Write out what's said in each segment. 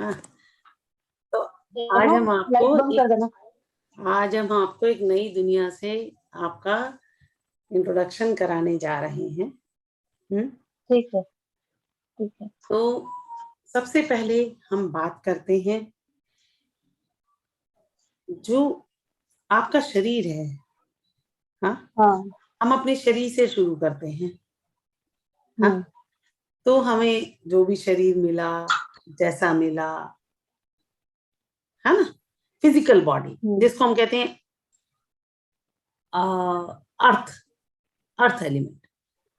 हाँ, तो कर देना। आज हम आपको एक नई दुनिया से आपका इंट्रोडक्शन कराने जा रहे हैं। ठीक है, ठीक है। तो सबसे पहले हम बात करते हैं जो आपका शरीर है। हाँ। हम अपने शरीर से शुरू करते हैं। हम्म। तो हमें जो भी शरीर मिला, जैसा मिला, है ना, फिजिकल बॉडी जिसको हम कहते हैं अर्थ एलिमेंट,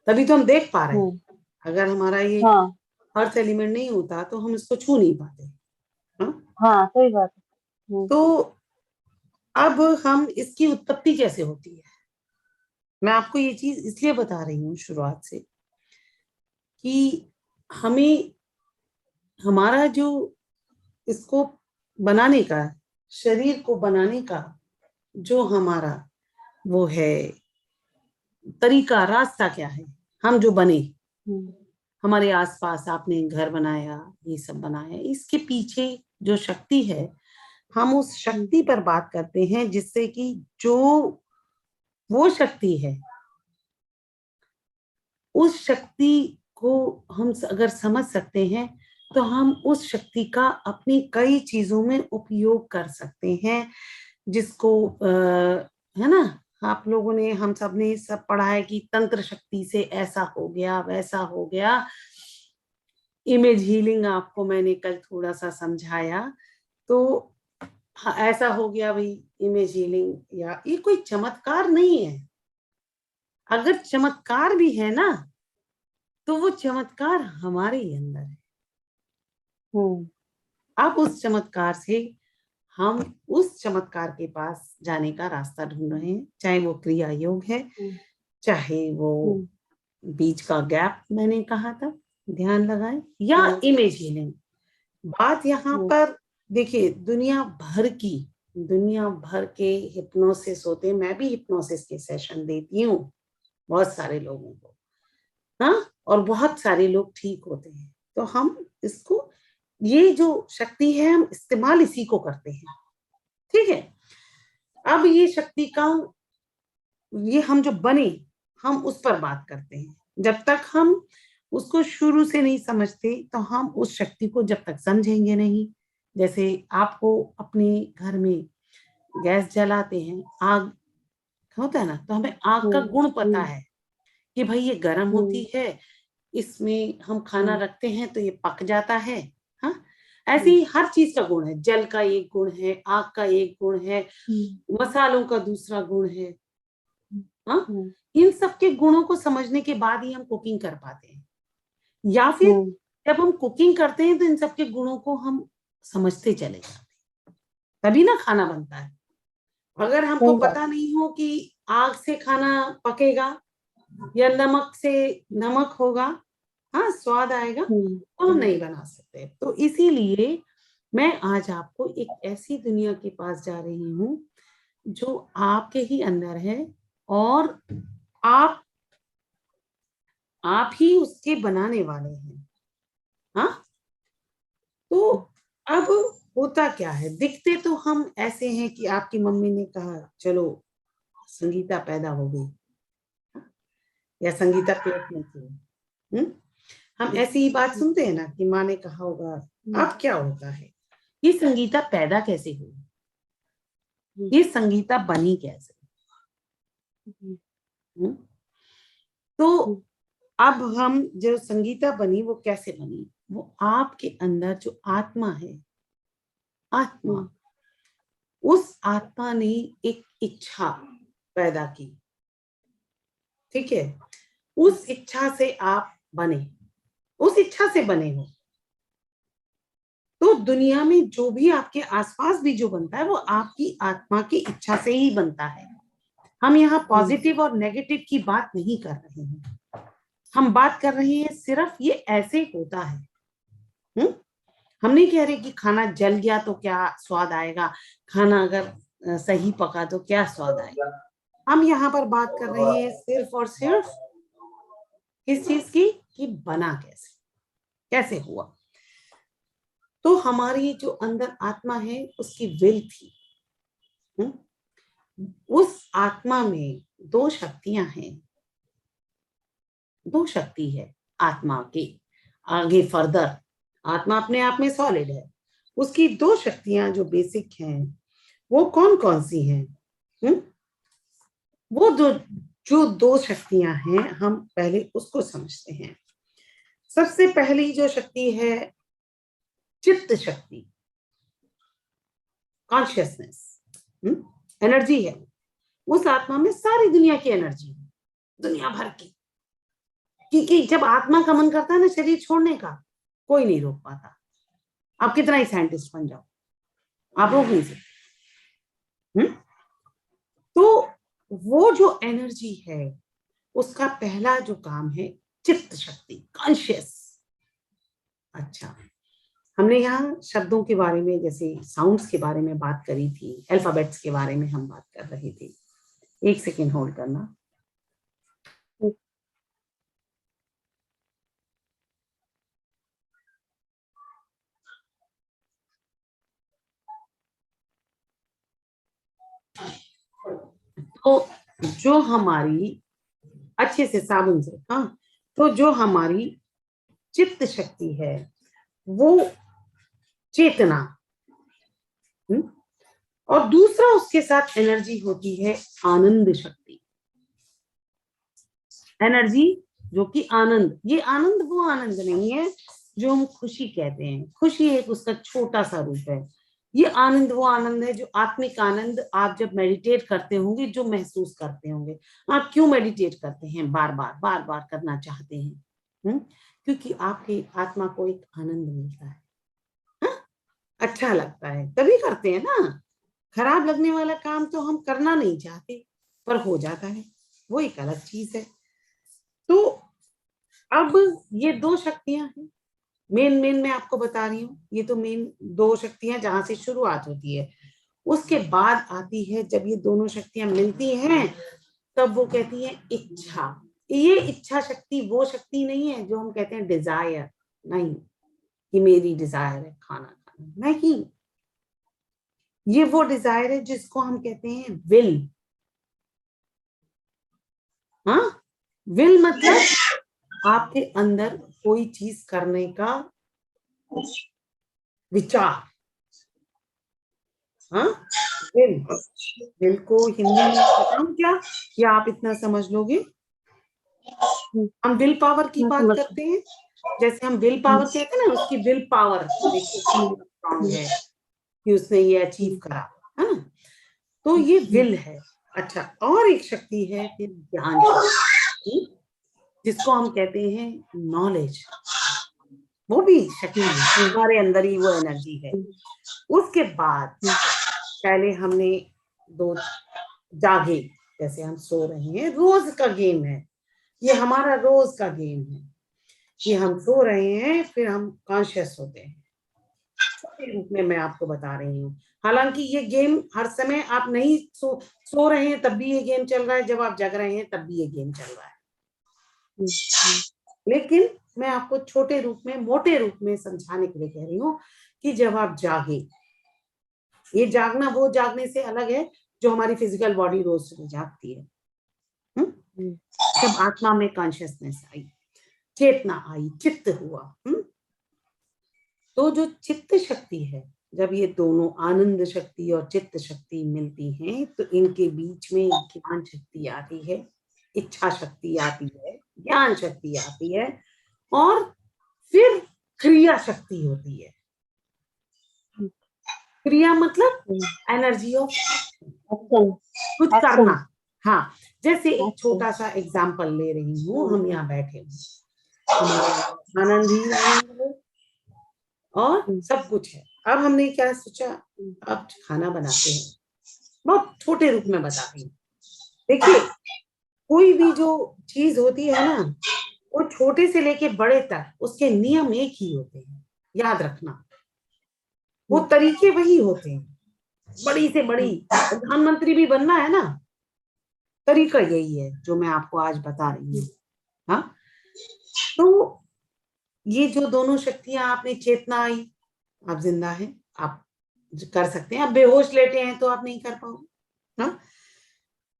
तभी तो हम देख पा रहे हैं। अगर हमारा ये अर्थ एलिमेंट नहीं होता तो हम इसको छू नहीं पाते। हाँ, सही बात है। तो अब हम इसकी उत्पत्ति कैसे होती है, मैं आपको ये चीज इसलिए बता रही हूँ शुरुआत से कि हमें हमारा जो इसको बनाने का, शरीर को बनाने का जो हमारा वो है तरीका, रास्ता क्या है, हम जो बने, हमारे आसपास आपने घर बनाया, ये सब बनाया, इसके पीछे जो शक्ति है, हम उस शक्ति पर बात करते हैं, जिससे कि जो वो शक्ति है, उस शक्ति को हम अगर समझ सकते हैं तो हम उस शक्ति का अपनी कई चीजों में उपयोग कर सकते हैं। जिसको है ना, आप लोगों ने, हम सब ने सब पढ़ा है कि तंत्र शक्ति से ऐसा हो गया, वैसा हो गया। इमेज हीलिंग आपको मैंने कल थोड़ा सा समझाया, तो हाँ, ऐसा हो गया भाई इमेज हीलिंग। या ये कोई चमत्कार नहीं है। अगर चमत्कार भी है ना, तो वो चमत्कार हमारे ही अंदर है। अब उस चमत्कार से हम उस चमत्कार के पास जाने का रास्ता ढूंढ रहे हैं, चाहे वो क्रिया योग है, चाहे वो बीच का गैप मैंने कहा था ध्यान लगाए, या इमेज हीलिंग। बात यहाँ पर देखिए, दुनिया भर के हिप्नोसिस होते हैं। मैं भी हिप्नोसिस के सेशन देती हूँ बहुत सारे लोगों को, हाँ, और बहुत सारे लोग ठीक होते हैं। तो हम इसको, ये जो शक्ति है, हम इस्तेमाल इसी को करते हैं, ठीक है। अब ये शक्ति का, ये हम जो बने, हम उस पर बात करते हैं। जब तक हम उसको शुरू से नहीं समझते तो हम उस शक्ति को जब तक समझेंगे नहीं। जैसे आपको अपने घर में गैस जलाते हैं, आग होता है ना, तो हमें आग का गुण पता है कि भाई ये गर्म होती है, इसमें हम खाना रखते हैं तो ये पक जाता है। हाँ, ऐसे ही हर चीज का गुण है। जल का एक गुण है, आग का एक गुण है, मसालों का दूसरा गुण है। हाँ, इन सब के गुणों को समझने के बाद ही हम कुकिंग कर पाते हैं, या फिर जब हम कुकिंग करते हैं तो इन सब के गुणों को हम समझते चले जाते हैं, तभी ना खाना बनता है। अगर हमको पता नहीं हो कि आग से खाना पकेगा या नमक से नमक होगा, हाँ, स्वाद आएगा, तो हम नहीं बना सकते। तो इसीलिए मैं आज आपको एक ऐसी दुनिया के पास जा रही हूँ जो आपके ही अंदर है, और आप ही उसके बनाने वाले हैं। हाँ, तो अब होता क्या है, दिखते तो हम ऐसे हैं कि आपकी मम्मी ने कहा चलो संगीता पैदा हो गई, या संगीता पेट में थी। हम ऐसी ही बात सुनते हैं ना कि माँ ने कहा होगा। अब क्या होता है, ये संगीता पैदा कैसे हुई, ये संगीता बनी कैसे। तो अब हम जो संगीता बनी वो कैसे बनी, वो आपके अंदर जो आत्मा है, आत्मा, उस आत्मा ने एक इच्छा पैदा की, ठीक है। उस इच्छा से आप बने, उस इच्छा से बने हो। तो दुनिया में जो भी आपके आसपास भी जो बनता है वो आपकी आत्मा की इच्छा से ही बनता है। हम यहाँ पॉजिटिव और नेगेटिव की बात नहीं कर रहे हैं, हम बात कर रहे हैं सिर्फ ये ऐसे होता है। हम नहीं कह रहे कि खाना जल गया तो क्या स्वाद आएगा, खाना अगर सही पका तो क्या स्वाद आएगा। हम यहाँ पर बात कर रहे हैं सिर्फ और सिर्फ किस चीज की, कि बना कैसे, कैसे हुआ। तो हमारी जो अंदर आत्मा है उसकी विल थी। उस आत्मा में दो शक्तियां हैं, दो शक्ति है आत्मा के आगे फर्दर। आत्मा अपने आप में सॉलिड है, उसकी दो शक्तियां जो बेसिक हैं वो कौन कौन सी हैं? वो जो दो शक्तियां हैं हम पहले उसको समझते हैं। सबसे पहली जो शक्ति है चित्त शक्ति, कॉन्शियसनेस, एनर्जी है। उस आत्मा में सारी दुनिया की एनर्जी है, दुनिया भर की। क्योंकि जब आत्मा का मन करता है ना शरीर छोड़ने का, कोई नहीं रोक पाता। आप कितना ही साइंटिस्ट बन जाओ, आप रोक नहीं सकते। तो वो जो एनर्जी है उसका पहला जो काम है चित्त शक्ति, कॉन्शियस। अच्छा, हमने यहाँ शब्दों के बारे में, जैसे साउंड्स के बारे में बात करी थी, अल्फाबेट्स के बारे में हम बात कर रहे थे। एक सेकेंड होल्ड करना। तो जो हमारी, अच्छे से साबुन से, हाँ, तो जो हमारी चित्त शक्ति है वो चेतना, और दूसरा उसके साथ एनर्जी होती है आनंद शक्ति। एनर्जी जो कि आनंद, ये आनंद वो आनंद नहीं है जो हम खुशी कहते हैं, खुशी एक उसका छोटा सा रूप है। ये आनंद वो आनंद है जो आत्मिक आनंद, आप जब मेडिटेट करते होंगे जो महसूस करते होंगे। आप क्यों मेडिटेट करते हैं, बार बार करना चाहते हैं? क्योंकि आपकी आत्मा को एक आनंद मिलता है, अच्छा लगता है, तभी करते हैं ना। खराब लगने वाला काम तो हम करना नहीं चाहते पर हो जाता है, वो एक अलग चीज है। तो अब ये दो शक्तियां हैं, मेन मैं आपको बता रही हूँ, ये तो मेन दो शक्तियां जहां से शुरुआत होती है। उसके बाद आती है, जब ये दोनों शक्तियां मिलती हैं तब वो कहती है इच्छा। ये इच्छा शक्ति वो शक्ति नहीं है जो हम कहते हैं डिजायर, नहीं कि मेरी डिजायर है खाना खाना, नहीं। ये वो डिजायर है जिसको हम कहते हैं विल। हाँ, विल मतलब आपके अंदर कोई चीज करने का विचार। हाँ, विल, विल को हिंदी में बताऊं क्या, या आप इतना समझ लोगे? हम विल पावर की बात करते हैं, जैसे हम विल पावर कहते हैं ना, उसकी विल पावर स्ट्रॉन्ग है कि उसने ये अचीव करा, है ना। तो ये विल है। अच्छा, और एक शक्ति है फिर ज्ञान शक्ति, जिसको हम कहते हैं नॉलेज। वो भी शक्ति है, हमारे अंदर ही वो एनर्जी है। उसके बाद पहले हमने दो जागे, जैसे हम सो रहे हैं, रोज का गेम है ये, हमारा रोज का गेम है कि हम सो रहे हैं फिर हम कॉन्शियस होते हैं। छोटे रूप में मैं आपको बता रही हूँ, हालांकि ये गेम हर समय आप नहीं सो रहे हैं तब भी ये गेम चल रहा है, जब आप जग रहे हैं तब भी ये गेम चल रहा है। लेकिन मैं आपको छोटे रूप में, मोटे रूप में समझाने के लिए कह रही हूँ कि जब आप जागे, ये जागना वो जागने से अलग है जो हमारी फिजिकल बॉडी रोज सुबह जागती है। जब आत्मा में कॉन्शियसनेस आई, चेतना आई, चित्त हुआ, तो जो चित्त शक्ति है, जब ये दोनों आनंद शक्ति और चित्त शक्ति मिलती हैं तो इनके बीच में ज्ञान शक्ति आती है, इच्छा शक्ति आती है, ज्ञान शक्ति आती है, और फिर क्रिया शक्ति होती है। क्रिया मतलब एनर्जी ऑफ कुछ करना। हाँ, जैसे एक छोटा सा एग्जाम्पल ले रही हूँ, हम यहाँ बैठे हैं, आनंद ही आनंद है और सब कुछ है। अब हमने क्या सोचा, अब खाना बनाते हैं, बहुत छोटे रूप में बता रही हूँ। देखिए, कोई भी जो चीज होती है ना, वो छोटे से लेके बड़े तक उसके नियम एक ही होते हैं, याद रखना। वो तरीके वही होते हैं, बड़ी से बड़ी प्रधानमंत्री भी बनना है ना, तरीका यही है जो मैं आपको आज बता रही हूँ। हाँ, तो ये जो दोनों शक्तियां, आपने चेतना आई, आप जिंदा हैं, आप कर सकते हैं। आप बेहोश लेटे हैं तो आप नहीं कर पाओगे। हाँ,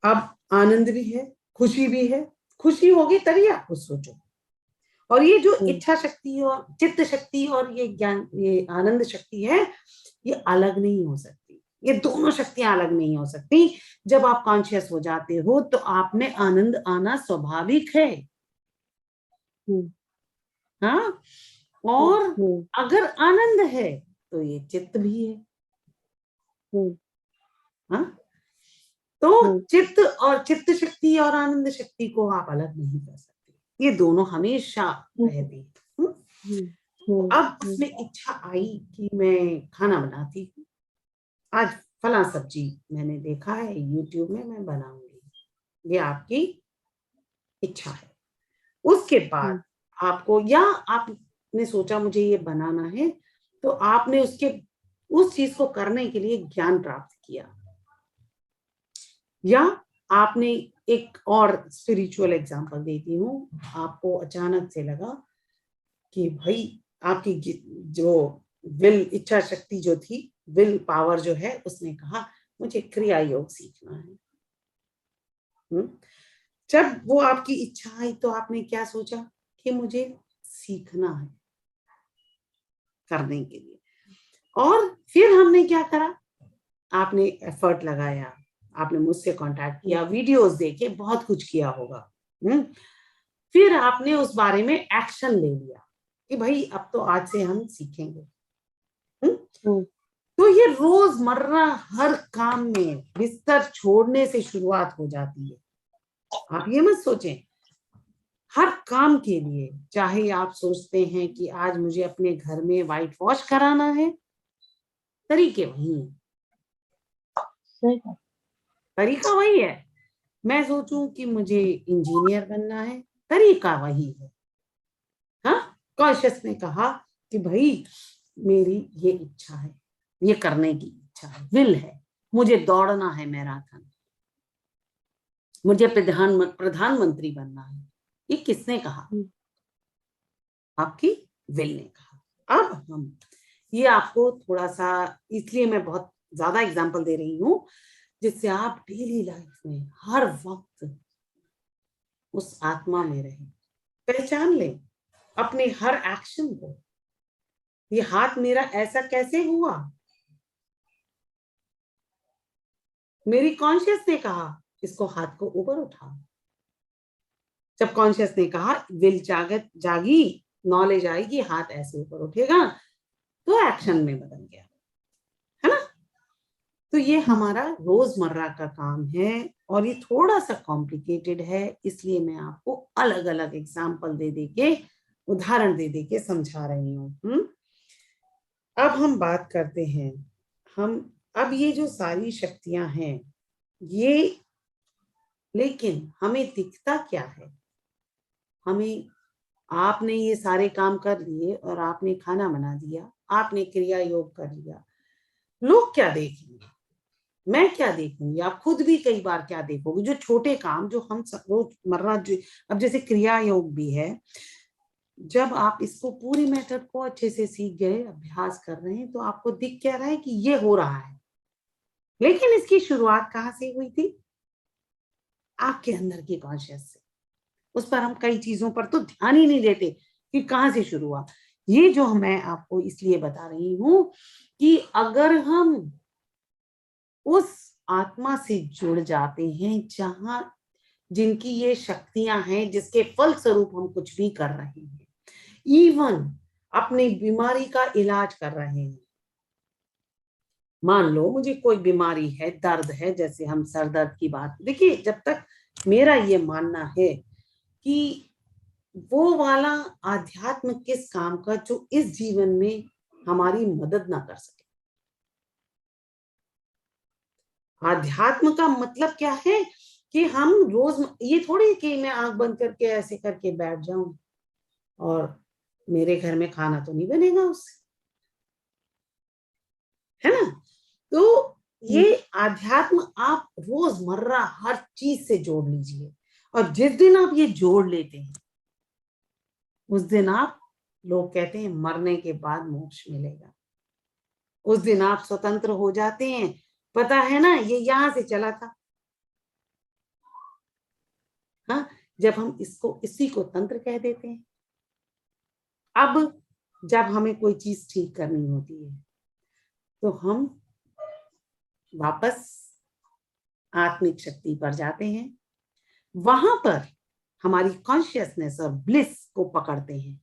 अब आनंद भी है, खुशी भी है। खुशी होगी तभी आप कुछ सोचो। और ये जो इच्छा शक्ति और चित्त शक्ति और ये ज्ञान, ये आनंद शक्ति है, ये अलग नहीं हो सकती। ये दोनों शक्तियां अलग नहीं हो सकती। जब आप कॉन्शियस हो जाते हो तो आप में आनंद आना स्वाभाविक है। हाँ, और अगर आनंद है तो ये चित्त भी है। हाँ, तो चित्त और चित्त शक्ति और आनंद शक्ति को आप अलग नहीं कर सकते। ये दोनों हमेशा रहती है। अब उसमें इच्छा आई कि मैं खाना बनाती हूँ, आज फला सब्जी मैंने देखा है YouTube में, मैं बनाऊंगी। ये आपकी इच्छा है। उसके बाद आपको, या आपने सोचा मुझे ये बनाना है, तो आपने उस चीज को करने के लिए ज्ञान प्राप्त किया। या आपने, एक और स्पिरिचुअल एग्जांपल देती हूँ, आपको अचानक से लगा कि भाई आपकी जो विल, इच्छा शक्ति जो थी, विल पावर जो है, उसने कहा मुझे क्रिया योग सीखना है। जब वो आपकी इच्छा आई तो आपने क्या सोचा कि मुझे सीखना है करने के लिए। और फिर हमने क्या करा, आपने एफर्ट लगाया, आपने मुझसे कांटेक्ट किया, वीडियोस देखे, बहुत कुछ किया होगा। फिर आपने उस बारे में एक्शन ले लिया कि भाई अब तो आज से हम सीखेंगे। तो ये रोजमर्रा हर काम में बिस्तर छोड़ने से शुरुआत हो जाती है। आप ये मत सोचें, हर काम के लिए, चाहे आप सोचते हैं कि आज मुझे अपने घर में व्हाइट वॉश कराना है, तरीके वही है, तरीका वही है। मैं सोचूं कि मुझे इंजीनियर बनना है, तरीका वही है। हाँ, कॉन्शियस ने कहा कि भाई मेरी ये इच्छा है, ये करने की इच्छा है, विल है, मुझे दौड़ना है मैराथन, मुझे प्रधानमंत्री बनना है। ये किसने कहा? आपकी विल ने कहा। अब हम, ये आपको थोड़ा सा, इसलिए मैं बहुत ज्यादा एग्जांपल दे रही हूँ, जिससे आप डेली लाइफ में हर वक्त उस आत्मा में रहे, पहचान ले अपने हर एक्शन को। ये हाथ मेरा ऐसा कैसे हुआ? मेरी कॉन्शियस ने कहा इसको, हाथ को ऊपर उठा। जब कॉन्शियस ने कहा, विल जागी, नॉलेज आएगी, हाथ ऐसे ऊपर उठेगा, तो एक्शन में बदल गया, है ना। तो ये हमारा रोजमर्रा का काम है और ये थोड़ा सा कॉम्प्लिकेटेड है, इसलिए मैं आपको अलग अलग एग्जाम्पल दे दे के, उदाहरण दे दे के समझा रही हूँ। अब हम बात करते हैं, हम अब ये जो सारी शक्तियां हैं, ये, लेकिन हमें दिखता क्या है? हमें, आपने ये सारे काम कर लिए और आपने खाना बना दिया, आपने क्रिया योग कर लिया, लोग क्या देखेंगे, मैं क्या देखूंगी, आप खुद भी कई बार क्या देखोगे? जो छोटे काम जो हम रोजमर्रा, अब जैसे क्रिया योग भी है, जब आप इसको पूरी मेथड को अच्छे से सीख गए, अभ्यास कर रहे हैं, तो आपको दिख क्या रहा है कि ये हो रहा है। लेकिन इसकी शुरुआत कहाँ से हुई थी? आपके अंदर की कॉन्शियस से। उस पर हम कई चीजों पर तो ध्यान ही नहीं देते कि कहाँ से शुरू हुआ। ये जो मैं आपको इसलिए बता रही हूं कि अगर हम उस आत्मा से जुड़ जाते हैं, जहां, जिनकी ये शक्तियां हैं, जिसके फल स्वरूप हम कुछ भी कर रहे हैं, इवन अपनी बीमारी का इलाज कर रहे हैं। मान लो मुझे कोई बीमारी है, दर्द है, जैसे हम सर दर्द की बात, देखिए, जब तक मेरा ये मानना है कि वो वाला आध्यात्म किस काम का जो इस जीवन में हमारी मदद ना कर सके। आध्यात्म का मतलब क्या है कि हम रोज, ये थोड़ी कि मैं आंख बंद करके ऐसे करके बैठ जाऊं और मेरे घर में खाना तो नहीं बनेगा उससे, है ना। तो ये आध्यात्म आप रोजमर्रा हर चीज से जोड़ लीजिए, और जिस दिन आप ये जोड़ लेते हैं, उस दिन आप, लोग कहते हैं मरने के बाद मोक्ष मिलेगा। उस दिन आप स्वतंत्र हो जाते हैं। पता है ना, ये यहां से चला था। हाँ, जब हम इसी को तंत्र कह देते हैं। अब जब हमें कोई चीज ठीक करनी होती है तो हम वापस आत्मिक शक्ति पर जाते हैं, वहां पर हमारी कॉन्शियसनेस और ब्लिस को पकड़ते हैं।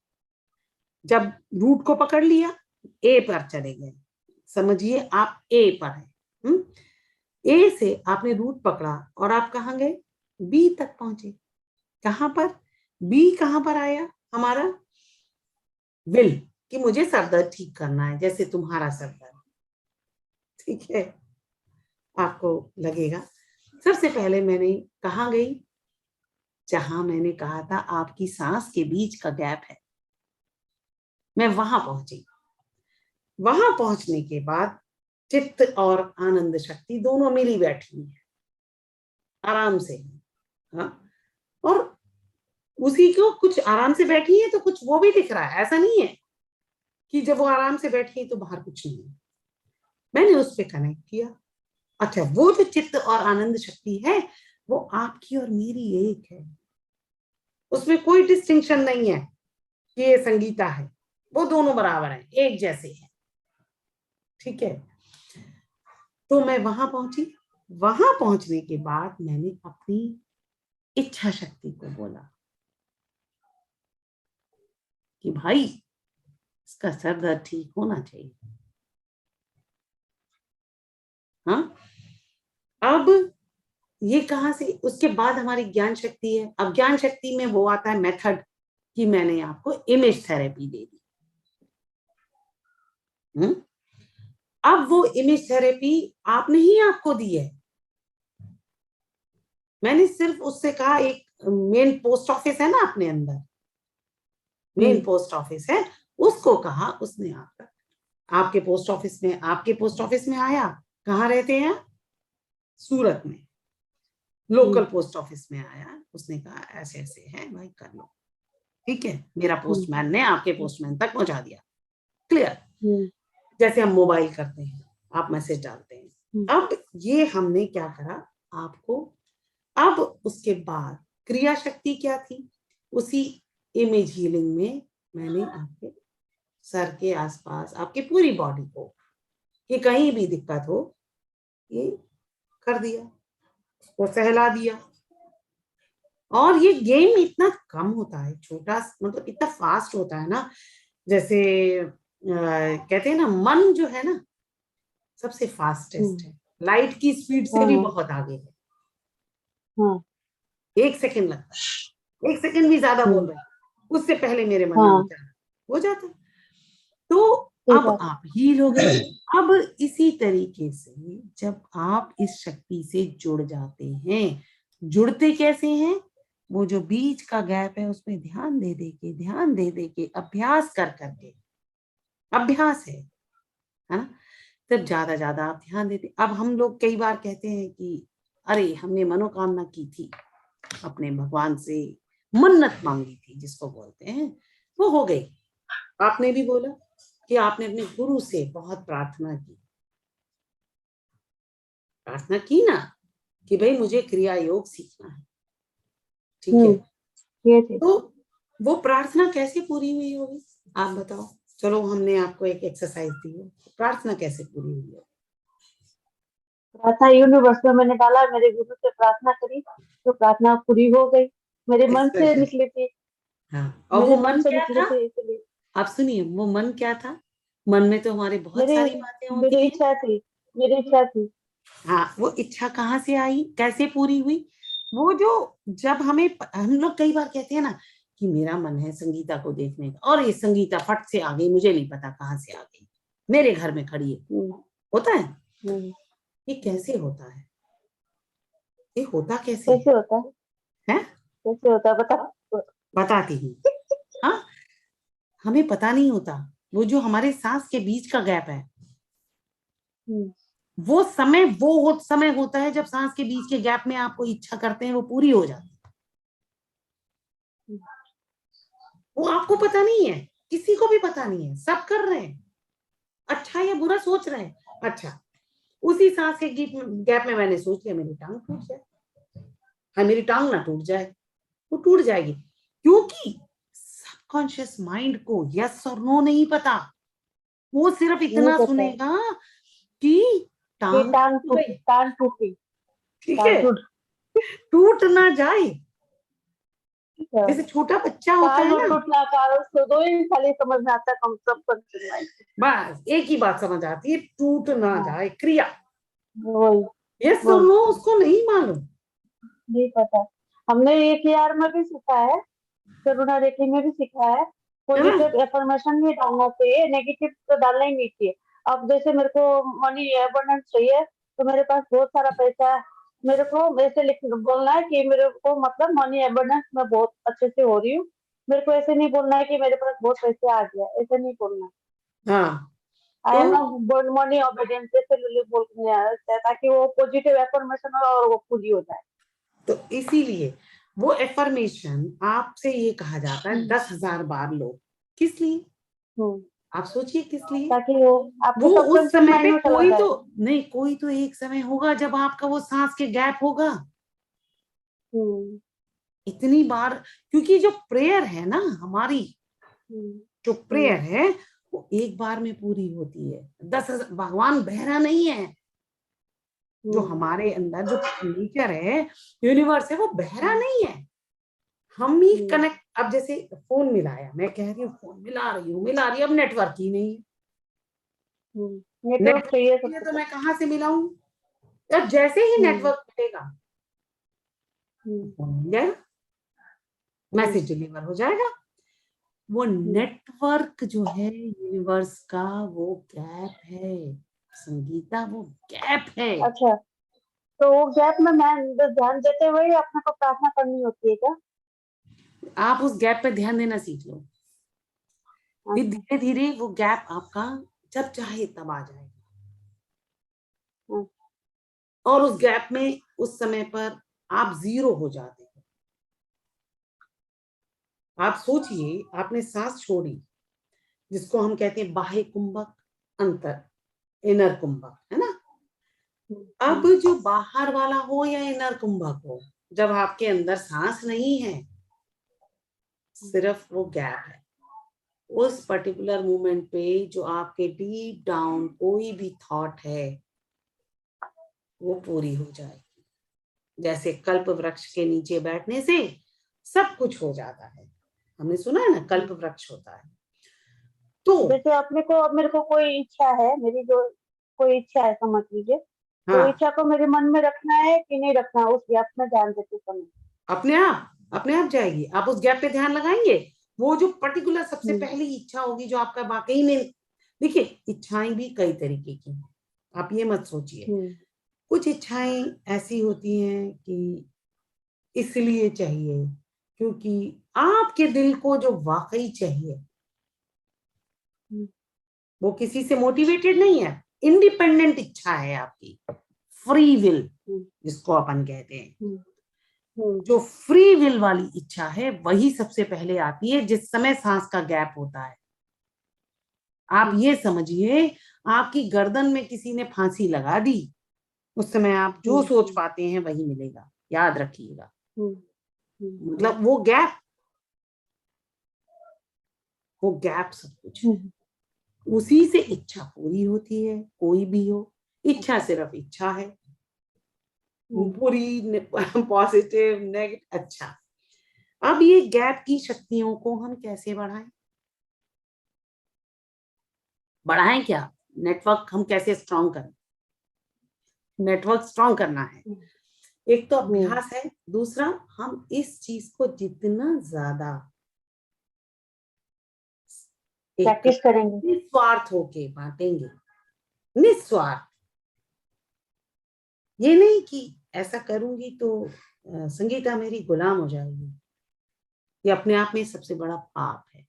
जब रूट को पकड़ लिया, ए पर चले गए। समझिए आप ए पर है। ए से आपने रूट पकड़ा और आप कहां गए? बी तक पहुंचे। कहां पर? बी कहां पर आया हमारा? विल, कि मुझे सरदर्द ठीक करना है, जैसे तुम्हारा सरदर्द। ठीक है, आपको लगेगा सबसे पहले मैंने कहां गई? जहां मैंने कहा था आपकी सांस के बीच का गैप है, मैं वहां पहुंची। वहां पहुंचने के बाद चित्त और आनंद शक्ति दोनों मिली बैठी है आराम से। हाँ, और उसी को कुछ आराम से बैठी है तो कुछ वो भी दिख रहा है। ऐसा नहीं है कि जब वो आराम से बैठी है तो बाहर कुछ नहीं है। मैंने उस पर कनेक्ट किया। अच्छा, वो जो चित्त और आनंद शक्ति है वो आपकी और मेरी एक है, उसमें कोई डिस्टिंक्शन नहीं है कि ये संगीता है। वो दोनों बराबर हैं, एक जैसे हैं। ठीक है, तो मैं वहां पहुंची। वहां पहुंचने के बाद मैंने अपनी इच्छा शक्ति को बोला कि भाई इसका सर दर्द ठीक होना चाहिए। हाँ, अब ये कहां से? उसके बाद हमारी ज्ञान शक्ति है। अब ज्ञान शक्ति में वो आता है मेथड कि मैंने आपको इमेज थेरेपी दे दी। अब वो इमेज थेरेपी आपने ही आपको दी है। मैंने सिर्फ उससे कहा, एक मेन पोस्ट ऑफिस है ना अपने अंदर, मेन पोस्ट ऑफिस है, उसको कहा। उसने आपके पोस्ट ऑफिस में आया। कहाँ रहते हैं? सूरत में। लोकल पोस्ट ऑफिस में आया। उसने कहा ऐसे ऐसे है भाई, कर लो। ठीक है, मेरा पोस्टमैन ने आपके पोस्टमैन तक पहुंचा दिया। क्लियर? जैसे हम मोबाइल करते हैं, आप मैसेज डालते हैं। अब ये हमने क्या करा आपको। अब उसके बाद क्रिया शक्ति क्या थी? उसी इमेज हीलिंग में मैंने आपके सर के आसपास आपकी पूरी बॉडी को, कि कहीं भी दिक्कत हो, ये कर दिया, उसको सहला दिया। और ये गेम इतना कम होता है, छोटा, मतलब इतना फास्ट होता है ना। जैसे कहते हैं ना, मन जो है ना सबसे फास्टेस्ट है, लाइट की स्पीड से भी बहुत आगे है। 1 सेकंड लगता है, 1 सेकंड भी ज्यादा बोल रहे हैं, उससे पहले मेरे मन में विचार हो जाता। तो अब आप हील हो गए। अब इसी तरीके से जब आप इस शक्ति से जुड़ जाते हैं, जुड़ते कैसे हैं? वो जो बीच का गैप है उसमें ध्यान दे के अभ्यास कर करके, अभ्यास है ना। तब ज्यादा आप ध्यान देते। अब हम लोग कई बार कहते हैं कि अरे हमने मनोकामना की थी, अपने भगवान से मन्नत मांगी थी जिसको बोलते हैं, वो हो गई। आपने भी बोला कि आपने अपने गुरु से बहुत प्रार्थना की ना, कि भाई मुझे क्रिया योग सीखना है। ठीक है, तो वो प्रार्थना कैसे पूरी हुई होगी आप बताओ। चलो, हमने आपको एक एक्सरसाइज दी है, प्रार्थना कैसे पूरी हुई है? प्रार्थना यूनिवर्स में मैंने डाला, मेरे गुरु से प्रार्थना करी तो प्रार्थना पूरी हो गई। मेरे मन से निकली थी। हाँ, और वो मन क्या था? आप सुनिए, वो मन क्या था? मन में तो हमारे बहुत सारी बातें होती हैं। मेरी इच्छा थी। हाँ, वो इच्छा कहाँ से आई, कैसे पूरी हुई? वो जो, जब हम लोग कई बार कहते हैं ना कि मेरा मन है संगीता को देखने का, और ये संगीता फट से आ गई, मुझे नहीं पता कहाँ से आ गई, मेरे घर में खड़ी है। होता है? ये कैसे होता है? ये होता कैसे होता है? कैसे होता है बताओ। बताती हूँ। हाँ, हमें पता नहीं होता। वो जो हमारे सांस के बीच का गैप है, वो समय होता है जब सांस के बीच के गैप में आपको इच्छा करते हैं, वो पूरी हो जाती है। वो आपको पता नहीं है, किसी को भी पता नहीं है, सब कर रहे हैं। अच्छा या बुरा सोच रहे हैं। अच्छा, उसी सांस के गैप में मैंने सोच लिया मेरी टांग टूट जाए। हाँ, मेरी टांग ना टूट जाए, वो टूट जाएगी, क्योंकि सबकॉन्शियस माइंड को यस और नो नहीं पता। वो सिर्फ नहीं इतना पता है सुनेगा कि कि टांग टांग टूट टूटी, गई, टांग टूटी, ठीक टांग है, टूट, टूट ना जाए। ठीक है। जैसे छोटा बच्चा होता काल है नो ना, टूटना काल, उसको दो ही खाली समझ में आता है, कम सब कर। बस एक ही बात समझ आती है, टूट ना हाँ, जाए क्रिया। वही यस और वही नो उसको नहीं मालूम। नहीं पता। हमने ये केआर में भी सीखा है, करुणा रेखी में भी सीखा है, है ना? पॉजिटिव एफर्मेशन नहीं डालना चाहिए, नेगेटिव तो डालना ही नहीं चाहिए। अब जैसे मेरे को मनी अबंडेंस चाहिए, तो मेरे पास बहुत सारा पैसा है, मेरे को ऐसे लिख बोलना है कि मेरे को मतलब मनी अबंडेंस में बहुत अच्छे से हो रही हूँ। मेरे को ऐसे नहीं बोलना है कि मेरे पास बहुत पैसे आ गया, ऐसे नहीं बोलना है। हाँ, आई तो एम नॉट मनी अबंडेंस ऐसे बोलना है, ताकि वो पॉजिटिव एफर्मेशन हो और वो पूरी हो जाए। इसीलिए वो एफर्मेशन आपसे ये कहा जाता है 10,000 बार लो। किस लिए? हम्म, आप सोचिए किस लिए। ताकि वो आपके वो उस सबकॉन्शियस समय माइंड पे में चला कोई जाए। तो नहीं, कोई तो एक समय होगा जब आपका वो सांस के गैप होगा। हम्म इतनी बार, क्योंकि जो प्रेयर है ना हमारी, हम्म जो प्रेयर हम्म है वो एक बार में पूरी होती है। 10,000, भगवान बहरा नहीं है। जो हम्म हमारे अंदर जो नेचर है, यूनिवर्स है, वो बहरा हम्म नहीं है। हम ही हम्म कनेक्ट, अब जैसे फोन मिलाया, मैं कह रही हूँ फोन मिला रही हूँ, अब नेटवर्क ही नहीं है। नेटवर्क नेटवर्क चाहिए नहीं है सबको तो तो। मैं कहाँ से मिलाऊं? अब जैसे ही हम्म नेटवर्क मिलेगा, हम्म फोन मिल जाएगा, हम्म मैसेज डिलीवर हो जाएगा। वो हम्म नेटवर्क जो है यूनिवर्स का, वो गैप है संगीता, वो गैप है। अच्छा, तो वो गैप में मैं ध्यान देते हुए ही अपने को प्रार्थना करनी होती है क्या? आप उस गैप पे ध्यान देना सीख लो, फिर अच्छा। धीरे धीरे वो गैप आपका जब चाहे तब आ जाएगा। अच्छा। और उस गैप में उस समय पर आप जीरो हो जाते हो। आप सोचिए, आपने सांस छोड़ी, जिसको हम कहते हैं बाह्य कुंभक, अंतर, इनर कुंभक, है ना? अब हम्म जो बाहर वाला हो या इनर कुंभक हो, जब आपके अंदर सांस नहीं है, सिर्फ वो गैप है, उस पर्टिकुलर मोमेंट पे जो आपके डीप डाउन कोई भी थॉट है, वो पूरी हो जाएगी। जैसे कल्प वृक्ष के नीचे बैठने से सब कुछ हो जाता है। हमने सुना है ना, कल्प वृक्ष होता है। तो जैसे अपने को, अब मेरे को कोई इच्छा है, मेरी जो कोई इच्छा है समझ लीजिए, तो हाँ, इच्छा को मेरे मन में रखना है कि नहीं रखना, उस गैप में ध्यान देते समय। अपने आप जाएगी। आप उस गैप पे ध्यान लगाएंगे, वो जो पर्टिकुलर सबसे हम्म पहली इच्छा होगी जो आपका वाकई में, देखिए इच्छाएं भी कई तरीके की हैं, आप ये मत सोचिए। हम्म कुछ इच्छाएं ऐसी होती हैं कि इसलिए चाहिए क्योंकि आपके दिल को जो वाकई चाहिए, हम्म वो किसी से मोटिवेटेड नहीं है, इंडिपेंडेंट इच्छा है आपकी, फ्री विल हम्म जिसको अपन कहते हैं। हम्म हम्म जो फ्री विल वाली इच्छा है वही सबसे पहले आती है जिस समय सांस का गैप होता है। आप ये समझिए, आपकी गर्दन में किसी ने फांसी लगा दी, उस समय आप जो हम्म सोच पाते हैं वही मिलेगा, याद रखिएगा। हम्म हम्म मतलब वो गैप सब कुछ है, हम्म उसी से इच्छा पूरी होती है, कोई भी हो। इच्छा सिर्फ इच्छा है, हम्म पूरी पॉजिटिव नेगेटिव। अच्छा, अब ये गैप की शक्तियों को हम कैसे बढ़ाएं? बढ़ाएं क्या, नेटवर्क हम कैसे स्ट्रॉन्ग करें? नेटवर्क स्ट्रॉन्ग करना है, एक तो हम्म अभ्यास है, दूसरा हम इस चीज को जितना ज्यादा एक प्रैक्टिस करेंगे। निस्वार्थ होके बांटेंगे, निस्वार्थ, ये नहीं कि ऐसा करूंगी तो संगीता मेरी गुलाम हो जाएगी। ये अपने आप में सबसे बड़ा पाप है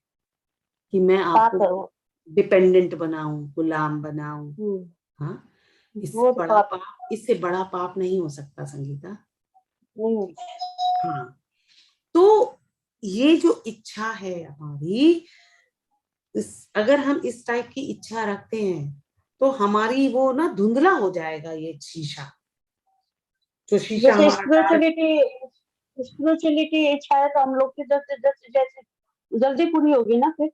कि मैं पाप आपको है वो। डिपेंडेंट बनाऊं, गुलाम बनाऊं। हम्म हाँ, वो तो पाप इससे बड़ा पाप नहीं हो सकता संगीता। नहीं होता। हाँ, तो ये जो इच्छा है हमारी, अगर हम इस टाइप की इच्छा रखते हैं तो हमारी वो ना धुंधला हो जाएगा, ये शीशा, जो शीशा जैसे हमारा डार्क। स्पिरिचुअलिटी इच्छा है तो हम लोग की जैसे जैसे जैसे जल्दी पूरी होगी ना फिर।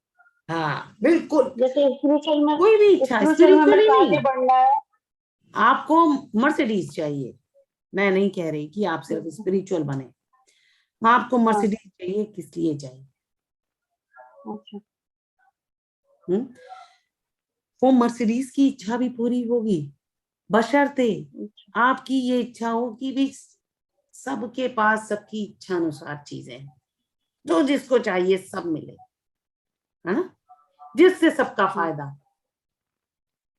हाँ बिल्कुल। जैसे कोई भी इच्छा स्पिरिचुअल में मेरे स्पिरिचुअली को नहीं, आगे बढ़ना है। आपको मर्सिडीज चाहिए, मैं नहीं कह रही कि आप सिर्फ स्पिरिचुअल बने, आपको हाँ। मर्सिडीज चाहिए, किस लिए चाहिए? अच्छा। हम्म वो मर्सिडीज की इच्छा भी पूरी होगी, बशर्ते अच्छा। आपकी ये इच्छा हो कि भी सबके पास सबकी इच्छा अनुसार चीजें हैं, जो जिसको चाहिए सब मिले, है ना, जिससे सबका फायदा,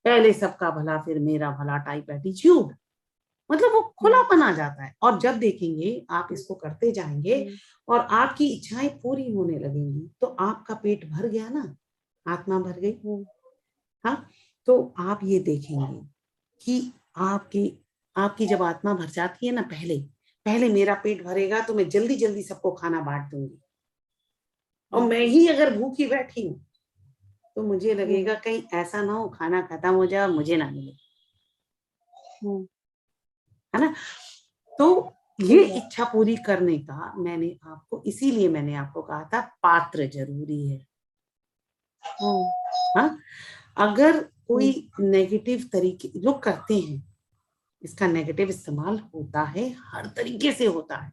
पहले सबका भला फिर मेरा भला टाइप एटीट्यूड, मतलब वो खुलापन आ जाता है। और जब देखेंगे आप इसको करते जाएंगे और आपकी इच्छाएं पूरी होने लगेंगी, तो आपका पेट भर गया ना, आत्मा भर गई। हाँ, तो आप ये देखेंगे कि आपकी आपकी जब आत्मा भर जाती है ना, पहले पहले मेरा पेट भरेगा तो मैं जल्दी जल्दी सबको खाना बांट दूंगी, और मैं ही अगर भूखी बैठी हूँ तो मुझे लगेगा कहीं ऐसा ना हो खाना खत्म हो जाए और मुझे ना मिले, है ना। तो ये इच्छा पूरी करने का मैंने आपको, इसीलिए मैंने आपको कहा था पात्र जरूरी है। हाँ, अगर कोई नेगेटिव तरीके लोग करते हैं, इसका नेगेटिव इस्तेमाल होता है, हर तरीके से होता है,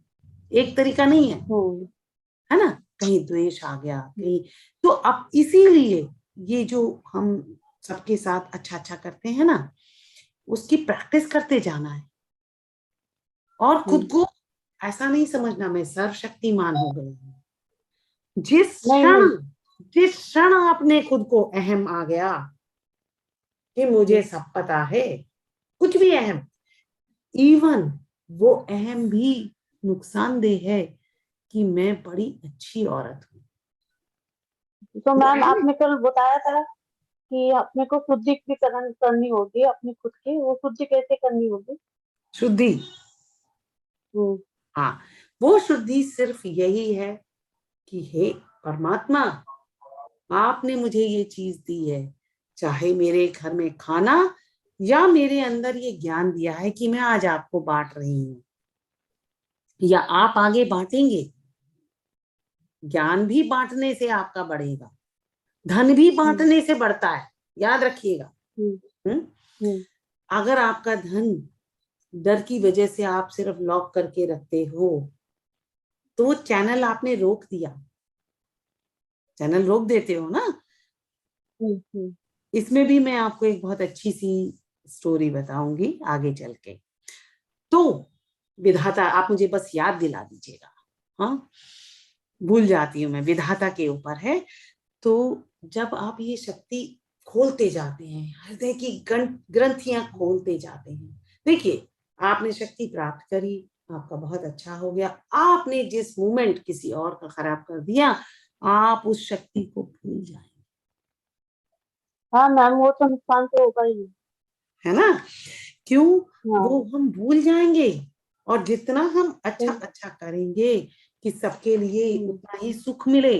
एक तरीका नहीं है ना, कहीं द्वेष आ गया कहीं, तो अब इसीलिए ये जो हम सबके साथ अच्छा अच्छा करते हैं ना, उसकी प्रैक्टिस करते जाना है, और खुद को ऐसा नहीं समझना मैं सर्वशक्तिमान हो गई हूँ। जिस नहीं क्षण नहीं। जिस क्षण आपने खुद को अहम आ गया कि मुझे सब पता है, कुछ भी अहम, इवन वो अहम भी नुकसानदेह है कि मैं बड़ी अच्छी औरत हूँ। तो वो मैम अहम आपने कल बताया था कि अपने को शुद्धिकरण करनी होगी अपनी खुद की, वो शुद्धि कैसे करनी होगी? शुद्धि, हम्म। हाँ, वो शुद्धि सिर्फ यही है कि हे परमात्मा, आपने मुझे ये चीज दी है, चाहे मेरे घर में खाना या मेरे अंदर ये ज्ञान दिया है कि मैं आज आपको बांट रही हूँ, या आप आगे बांटेंगे, ज्ञान भी बांटने से आपका बढ़ेगा, धन भी बांटने से बढ़ता है, याद रखिएगा। अगर आपका धन डर की वजह से आप सिर्फ लॉक करके रखते हो, तो वो चैनल आपने रोक दिया, चैनल रोक देते हो ना। इसमें भी मैं आपको एक बहुत अच्छी सी स्टोरी बताऊंगी आगे चल के, तो विधाता आप मुझे बस याद दिला दीजिएगा, हाँ, भूल जाती हूँ मैं, विधाता के ऊपर है। तो जब आप ये शक्ति खोलते जाते हैं, हृदय की ग्रंथियां खोलते जाते हैं, देखिए आपने शक्ति प्राप्त करी, आपका बहुत अच्छा हो गया, आपने जिस मोमेंट किसी और का खराब कर दिया, आप उस शक्ति को भूल जाएंगे, हाँ मैम, वो तो नुकसान तो होगा ही। है ना, क्यों, वो हाँ। हम भूल जाएंगे, और जितना हम अच्छा अच्छा करेंगे कि सबके लिए उतना ही सुख मिले,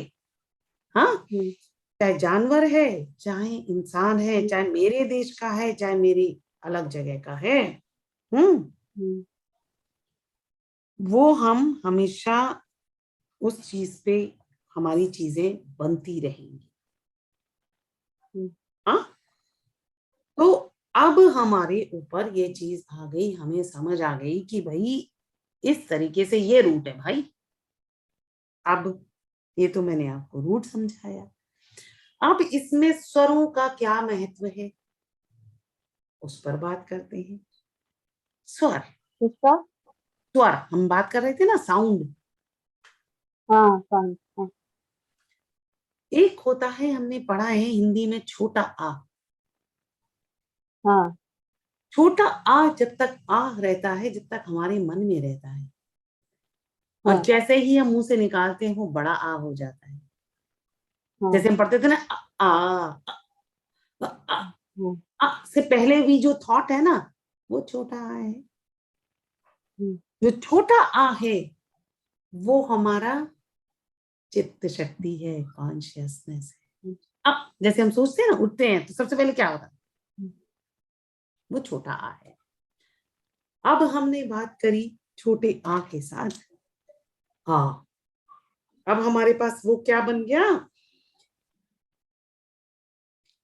हाँ, चाहे जानवर है, चाहे इंसान है, चाहे मेरे देश का है, चाहे मेरी अलग जगह का है, हम्म वो हम हमेशा उस चीज पे हमारी चीजें बनती रहेंगी, हाँ। तो अब हमारे ऊपर ये चीज आ गई, हमें समझ आ गई कि भाई इस तरीके से ये रूट है भाई, अब ये तो मैंने आपको रूट समझाया, अब इसमें स्वरों का क्या महत्व है उस पर बात करते हैं। स्वर, किसका? स्वर हम बात कर रहे थे ना, साउंड। हाँ हाँ हाँ। एक होता है, हमने पढ़ा है हिंदी में, छोटा आ, हाँ छोटा आ जब तक आ रहता है, जब तक हमारे मन में रहता है, और हाँ जैसे ही हम मुंह से निकालते हैं वो बड़ा आ हो जाता है। हाँ जैसे हम पढ़ते थे ना, आ, आ, हाँ। से पहले भी जो थॉट है ना, वो छोटा आ है, जो छोटा आ है वो हमारा चित्त शक्ति है, कॉन्शियसनेस है। अब जैसे हम सोचते हैं ना, उठते हैं तो सबसे पहले क्या होता है, वो छोटा आ है। अब हमने बात करी छोटे आ के साथ, हाँ, अब हमारे पास वो क्या बन गया,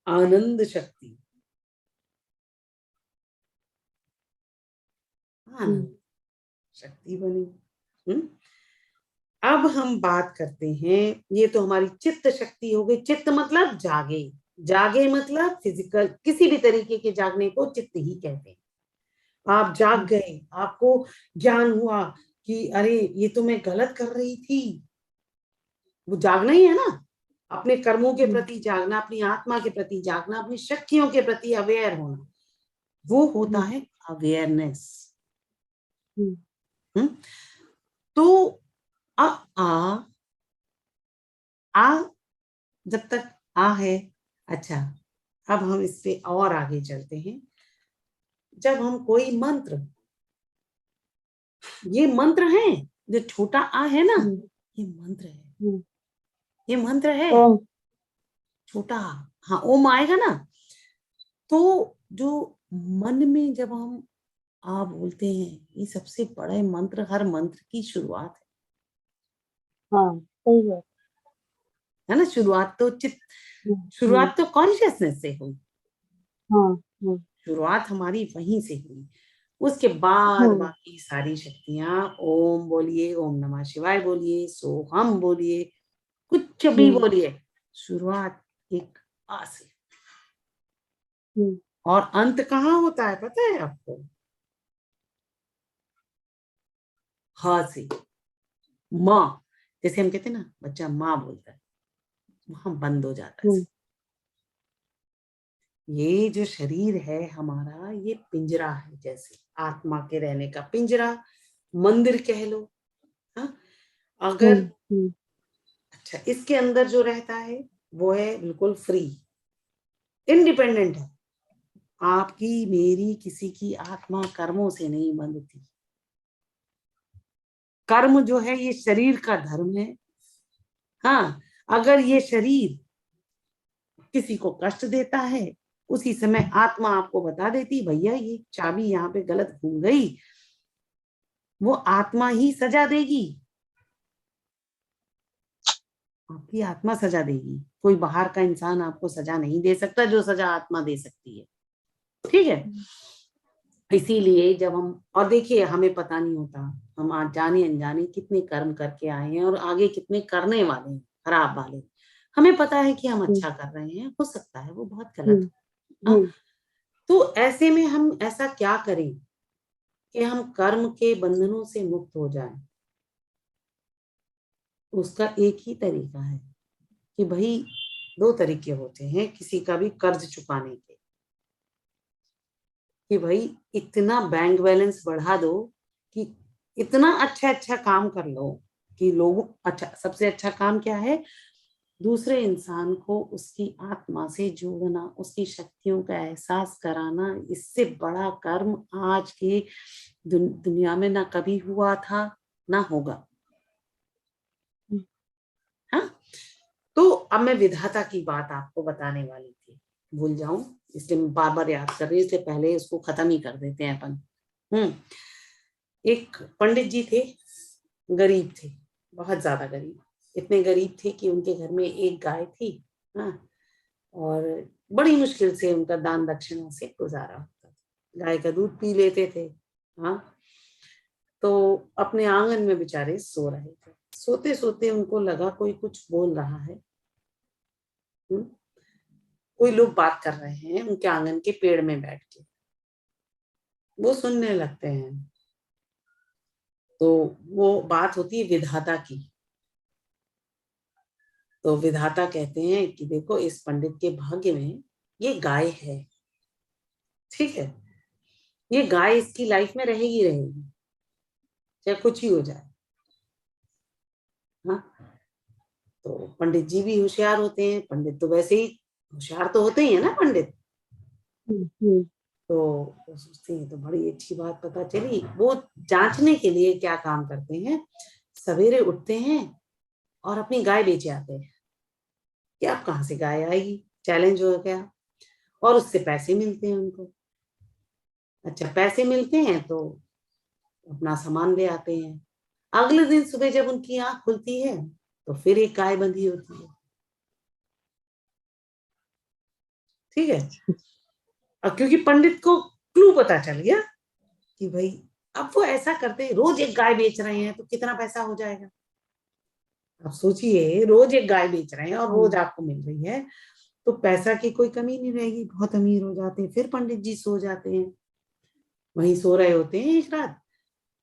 आनंद शक्ति, आनंद शक्ति बनी। अब हम बात करते हैं, ये तो हमारी चित्त शक्ति हो गई। चित्त मतलब जागे, जागे मतलब फिजिकल, किसी भी तरीके के जागने को चित्त ही कहते हैं। आप जाग गए, आपको ज्ञान हुआ कि अरे ये तो मैं गलत कर रही थी, वो जागना ही है ना। अपने कर्मों के प्रति जागना, अपनी आत्मा के प्रति जागना, अपनी शक्तियों के प्रति अवेयर होना, वो होता है अवेयरनेस। तो आ जब तक आ है, अच्छा, अब हम इससे और आगे चलते हैं। जब हम कोई मंत्र, ये मंत्र है, जो छोटा आ है ना, ये मंत्र है, ये मंत्र है, छोटा आ, हाँ, ओम आएगा ना, तो जो मन में जब हम आ बोलते हैं, ये सबसे बड़े मंत्र, हर मंत्र की शुरुआत हाँ, सही है ना। शुरुआत तो शुरुआत तो कॉन्शियसनेस से हुई, शुरुआत हमारी वहीं से हुई। उसके बाद बाकी सारी शक्तियां, ओम बोलिए, ओम नमः शिवाय बोलिए, सोहम बोलिए, कुछ भी बोलिए, शुरुआत एक आ से। और अंत कहाँ होता है पता है आपको, हा से। माँ, जैसे हम कहते हैं ना, बच्चा माँ बोलता है, वहां बंद हो जाता है। ये जो शरीर है हमारा, ये पिंजरा है, जैसे आत्मा के रहने का पिंजरा, मंदिर कह लो। हाँ, अगर अच्छा, इसके अंदर जो रहता है वो है बिल्कुल फ्री, इंडिपेंडेंट है। आपकी मेरी किसी की आत्मा कर्मों से नहीं बंधती। कर्म जो है ये शरीर का धर्म है। हाँ, अगर ये शरीर किसी को कष्ट देता है, उसी समय आत्मा आपको बता देती, भैया ये चाबी यहाँ पे गलत घूम गई, वो आत्मा ही सजा देगी, आपकी आत्मा सजा देगी। कोई बाहर का इंसान आपको सजा नहीं दे सकता, जो सजा आत्मा दे सकती है। ठीक है, इसीलिए जब हम, और देखिए हमें पता नहीं होता, हम आज जाने अनजाने कितने कर्म करके आए हैं और आगे कितने करने वाले हैं, खराब वाले। हमें पता है कि हम अच्छा कर रहे हैं, हो सकता है वो बहुत गलत हो। तो ऐसे में हम ऐसा क्या करें कि हम कर्म के बंधनों से मुक्त हो जाएं। उसका एक ही तरीका है कि भाई, दो तरीके होते हैं किसी का भी कर्ज चुकाने के, कि भाई इतना बैंक बैलेंस बढ़ा दो कि इतना अच्छा अच्छा काम कर लो कि लोग, अच्छा, सबसे अच्छा काम क्या है, दूसरे इंसान को उसकी आत्मा से जोड़ना, उसकी शक्तियों का एहसास कराना। इससे बड़ा कर्म आज के दुनिया में ना कभी हुआ था, ना होगा। हाँ, तो अब मैं विधाता की बात आपको बताने वाली थी, भूल जाऊं इसलिए मैं बार बार याद कर रही हूँ, इसलिए पहले इसको खत्म ही कर देते हैं अपन। एक पंडित जी थे, गरीब थे, बहुत ज्यादा गरीब, इतने गरीब थे कि उनके घर में एक गाय थी। हाँ, और बड़ी मुश्किल से उनका दान दक्षिणा से गुजारा होता था, गाय का दूध पी लेते थे। हाँ, तो अपने आंगन में बेचारे सो रहे थे, सोते सोते उनको लगा कोई कुछ बोल रहा है। कोई लोग बात कर रहे हैं उनके आंगन के पेड़ में बैठ के, वो सुनने लगते हैं। तो वो बात होती है विधाता की। तो विधाता कहते हैं कि देखो, इस पंडित के भाग्य में ये गाय है, ठीक है, ये गाय इसकी लाइफ में रहेगी रहेगी, चाहे कुछ ही हो जाए। हाँ, तो पंडित जी भी होशियार होते हैं, पंडित तो वैसे ही होशियार तो होते ही है ना पंडित। तो वो सोचते हैं, तो बड़ी अच्छी बात पता चली। वो जांचने के लिए क्या काम करते हैं, सवेरे उठते हैं और अपनी गाय बेचे आते हैं कि अब कहाँ से गाय आएगी, चैलेंज हो गया, और उससे पैसे मिलते हैं उनको। अच्छा, पैसे मिलते हैं तो अपना सामान ले आते हैं। अगले दिन सुबह जब उनकी आंख खुलती है तो फिर एक गाय बंधी होती है। ठीक है। और क्योंकि पंडित को क्लू पता चल गया कि भाई अब वो ऐसा करते हैं, रोज एक गाय बेच रहे हैं तो कितना पैसा हो जाएगा। अब सोचिए, रोज एक गाय बेच रहे हैं और रोज आपको मिल रही है, तो पैसा की कोई कमी नहीं रहेगी, बहुत अमीर हो जाते हैं। फिर पंडित जी सो जाते हैं, वहीं सो रहे होते हैं एक रात।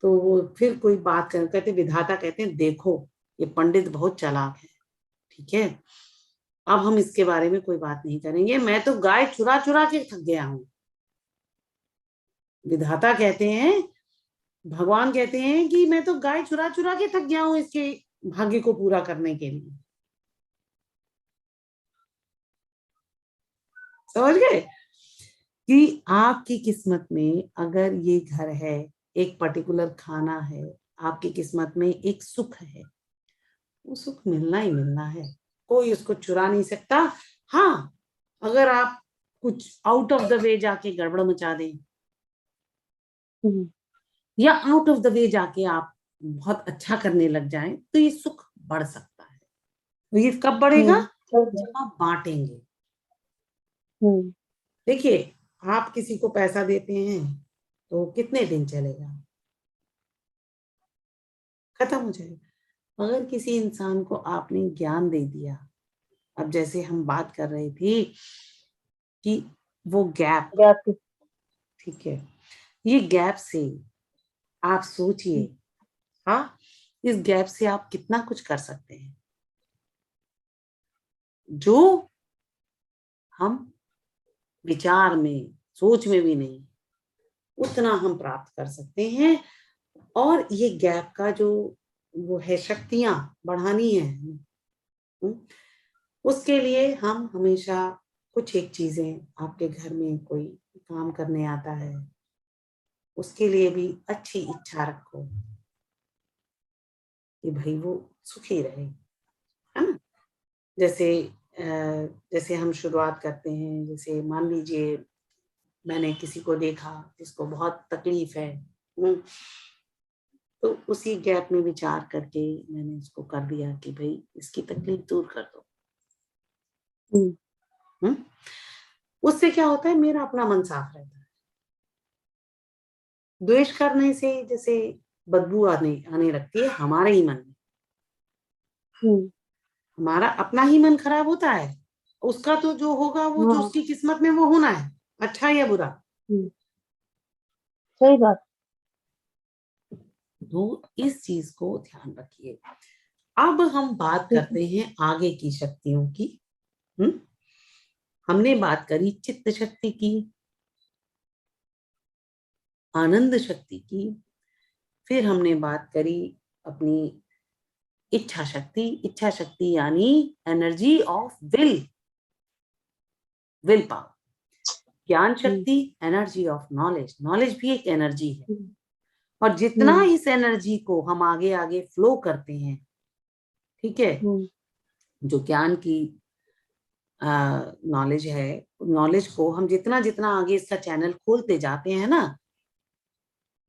तो वो फिर कोई बात कहते, विधाता कहते हैं देखो ये पंडित बहुत चालाक है, ठीक है, अब हम इसके बारे में कोई बात नहीं करेंगे, मैं तो गाय चुरा चुरा के थक गया हूं। विधाता कहते हैं, भगवान कहते हैं कि मैं तो गाय चुरा चुरा के थक गया हूं इसके भाग्य को पूरा करने के लिए। समझ गए कि आपकी किस्मत में अगर ये घर है, एक पर्टिकुलर खाना है, आपकी किस्मत में एक सुख है, वो सुख मिलना ही मिलना है, कोई उसको चुरा नहीं सकता। हाँ, अगर आप कुछ आउट ऑफ द वे जाके गड़बड़ मचा दें, या आउट ऑफ द वे जाके आप बहुत अच्छा करने लग जाएं, तो ये सुख बढ़ सकता है। तो ये कब बढ़ेगा? जब आप बांटेंगे। देखिए, आप किसी को पैसा देते हैं तो कितने दिन चलेगा, खत्म हो जाएगा। अगर किसी इंसान को आपने ज्ञान दे दिया, अब जैसे हम बात कर रहे थे कि वो गैप, ठीक है, ये गैप से आप सोचिए, हाँ, इस गैप से आप कितना कुछ कर सकते हैं, जो हम विचार में, सोच में भी नहीं, उतना हम प्राप्त कर सकते हैं। और ये गैप का जो वो है, शक्तियां बढ़ानी है, उसके लिए हम हमेशा कुछ एक चीजें, आपके घर में कोई काम करने आता है, उसके लिए भी अच्छी इच्छा रखो कि भाई वो सुखी रहे, है ना। जैसे जैसे हम शुरुआत करते हैं, जैसे मान लीजिए मैंने किसी को देखा जिसको बहुत तकलीफ है, तो उसी गैप में विचार करके मैंने उसको कर दिया कि भाई इसकी तकलीफ दूर कर दो। उससे क्या होता है, मेरा अपना मन साफ रहता है। द्वेष करने से जैसे बदबू आने आने लगती है हमारे ही मन में, हमारा अपना ही मन खराब होता है, उसका तो जो होगा वो जो उसकी किस्मत में वो होना है, अच्छा या बुरा। सही बात। तो इस चीज को ध्यान रखिए। अब हम बात करते हैं आगे की शक्तियों की। हमने बात करी चित्त शक्ति की, आनंद शक्ति की, फिर हमने बात करी अपनी इच्छा शक्ति। इच्छा शक्ति यानी एनर्जी ऑफ विल पावर। ज्ञान शक्ति, एनर्जी ऑफ नॉलेज। नॉलेज भी एक एनर्जी है, और जितना इस एनर्जी को हम आगे आगे फ्लो करते हैं, ठीक है, जो ज्ञान की नॉलेज है, नॉलेज को हम जितना जितना आगे इसका चैनल खोलते जाते हैं ना,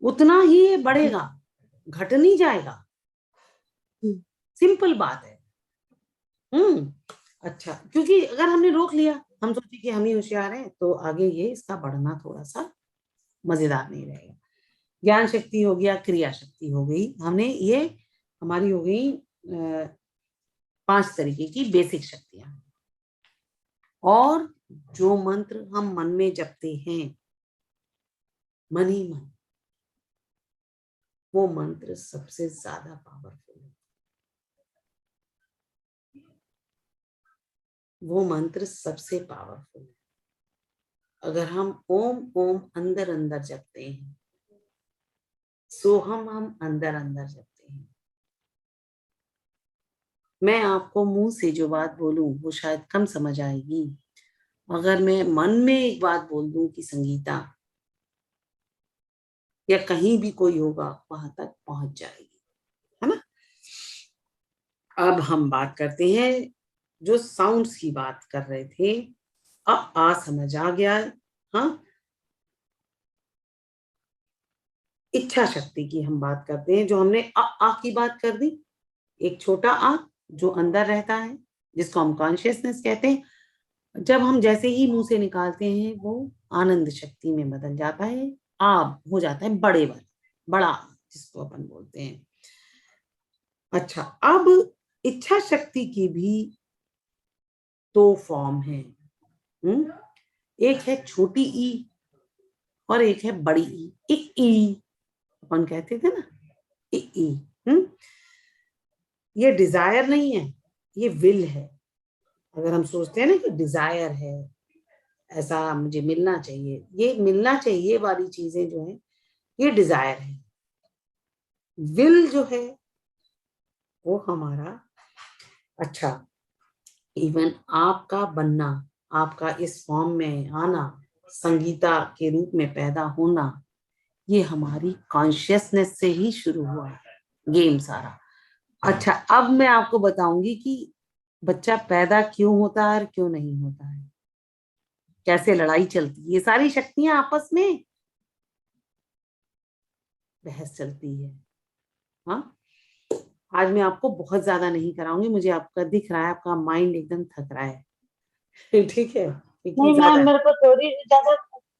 उतना ही ये बढ़ेगा, घट नहीं जाएगा। सिंपल बात है। अच्छा, क्योंकि अगर हमने रोक लिया, हम सोचे कि हम ही होशियार हैं, तो आगे ये इसका बढ़ना थोड़ा सा मजेदार नहीं रहेगा। ज्ञान शक्ति हो गया, क्रिया शक्ति हो गई, हमने ये हमारी हो गई 5 तरीके की बेसिक शक्तियां। और जो मंत्र हम मन में जपते हैं, मन ही मन, वो मंत्र सबसे ज्यादा पावरफुल है। वो मंत्र सबसे पावरफुल है। अगर हम ओम ओम अंदर अंदर जपते हैं, सोहम हम अंदर अंदर जपते हैं, मैं आपको मुंह से जो बात बोलूं वो शायद कम समझ आएगी, अगर मैं मन में एक बात बोल दूं कि संगीता, या कहीं भी कोई होगा वहां तक पहुंच जाएगी, है ना। अब हम बात करते हैं जो साउंड्स की बात कर रहे थे, आ समझ आ गया। हाँ, इच्छा शक्ति की हम बात करते हैं, जो हमने आ की बात कर दी। एक छोटा आ जो अंदर रहता है, जिसको हम कॉन्शियसनेस कहते हैं, जब हम जैसे ही मुंह से निकालते हैं वो आनंद शक्ति में बदल जाता है, आब हो जाता है बड़े वाला, बड़ा जिसको अपन बोलते हैं। अच्छा, अब इच्छा शक्ति की भी दो फॉर्म है। एक है छोटी ई और एक है बड़ी ई। ई अपन कहते थे ना, ई। ये डिजायर नहीं है, ये विल है। अगर हम सोचते हैं ना कि डिजायर है, ऐसा मुझे मिलना चाहिए, ये मिलना चाहिए वाली चीजें जो है, ये डिजायर है। विल जो है वो हमारा, अच्छा, इवन आपका बनना, आपका इस फॉर्म में आना, संगीता के रूप में पैदा होना, ये हमारी कॉन्शियसनेस से ही शुरू हुआ है गेम सारा। अच्छा, अब मैं आपको बताऊंगी कि बच्चा पैदा क्यों होता है और क्यों नहीं होता है, कैसे लड़ाई चलती है, ये सारी शक्तियां आपस में बहस चलती है। हाँ, आज मैं आपको बहुत ज्यादा नहीं कराऊंगी, मुझे आपका दिख रहा है आपका माइंड एकदम थक रहा है। ठीक है, क्योंकि नहीं ज्यादा मैम, मेरे को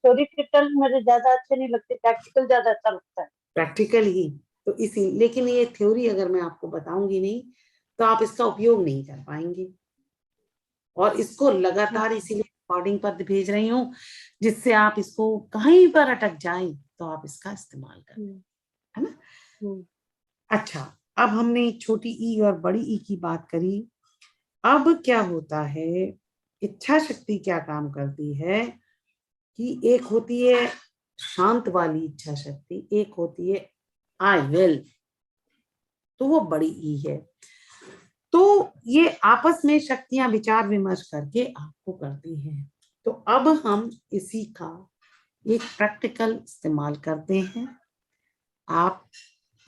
थ्योरिटिकल मेरे ज्यादा अच्छे नहीं लगते, प्रैक्टिकल ज्यादा अच्छा लगता है। प्रैक्टिकल ही, तो इसी, लेकिन ये थ्योरी अगर मैं आपको बताऊंगी नहीं तो आप इसका उपयोग नहीं कर पाएंगे, और इसको लगातार इसीलिए रिकॉर्डिंग पर भेज रही हूँ, जिससे आप इसको कहीं पर अटक जाए तो आप इसका इस्तेमाल करें, है ना। अच्छा, अब हमने छोटी ई और बड़ी ई की बात करी। अब क्या होता है, इच्छा शक्ति क्या काम करती है कि एक होती है शांत वाली इच्छा शक्ति, एक होती है आई विल, तो वो बड़ी ई है। तो ये आपस में शक्तियां विचार विमर्श करके आपको करती हैं। तो अब हम इसी का एक प्रैक्टिकल इस्तेमाल करते हैं। आप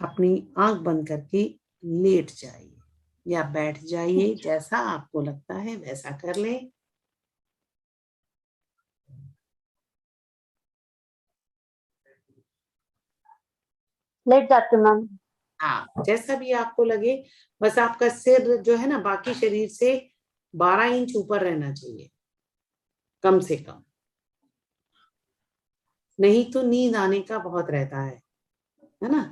अपनी आंख बंद करके लेट जाइए या बैठ जाइए, जैसा आपको लगता है वैसा कर लें। लेट जाती हूँ मैम। हाँ, जैसा भी आपको लगे, बस आपका सिर जो है ना बाकी शरीर से 12 इंच ऊपर रहना चाहिए कम से कम, नहीं तो नींद आने का बहुत रहता है ना।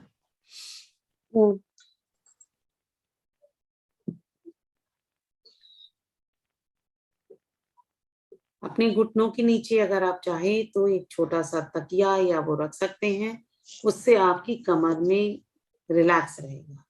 अपने घुटनों के नीचे अगर आप चाहें तो एक छोटा सा तकिया या वो रख सकते हैं, उससे आपकी कमर में रिलैक्स रहेगा।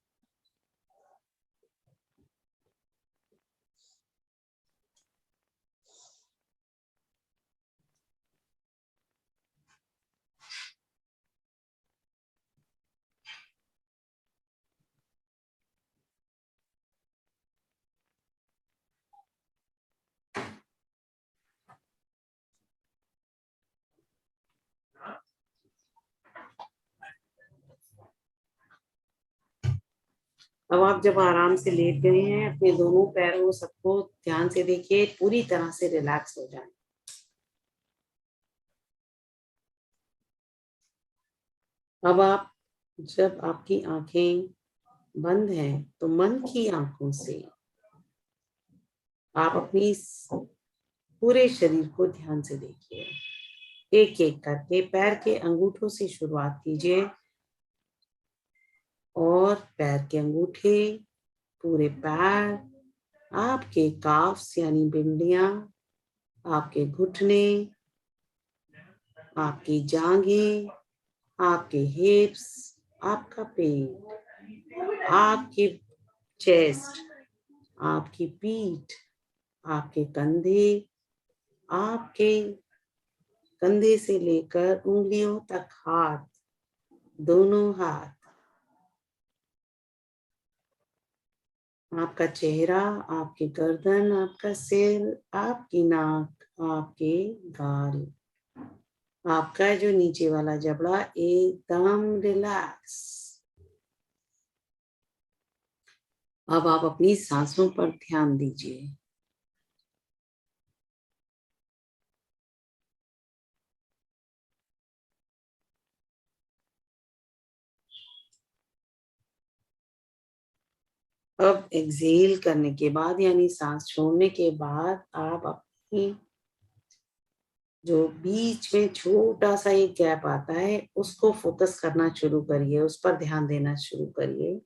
अब आप जब आराम से लेट गए हैं, अपने दोनों पैरों सबको ध्यान से देखिए, पूरी तरह से रिलैक्स हो जाए। अब आप, जब आपकी आंखें बंद हैं तो मन की आंखों से आप अपनी पूरे शरीर को ध्यान से देखिए। एक एक करके पैर के अंगूठों से शुरुआत कीजिए, और पैर के अंगूठे, पूरे पैर, आपके काफ्स यानी बिंडियां, आपके घुटने, आपकी जांघें, आपके हिप्स, आपका पेट, आपके चेस्ट, आपकी पीठ, आपके कंधे, आपके कंधे से लेकर उंगलियों तक हाथ, दोनों हाथ, आपका चेहरा, आपकी गर्दन, आपका सिर, आपकी नाक, आपके गाल, आपका जो नीचे वाला जबड़ा एकदम रिलैक्स। अब आप अपनी सांसों पर ध्यान दीजिए। अब एक्सेल करने के बाद यानी सांस छोड़ने के बाद आप अपनी जो बीच में छोटा सा एक गैप आता है उसको फोकस करना शुरू करिए, उस पर ध्यान देना शुरू करिए।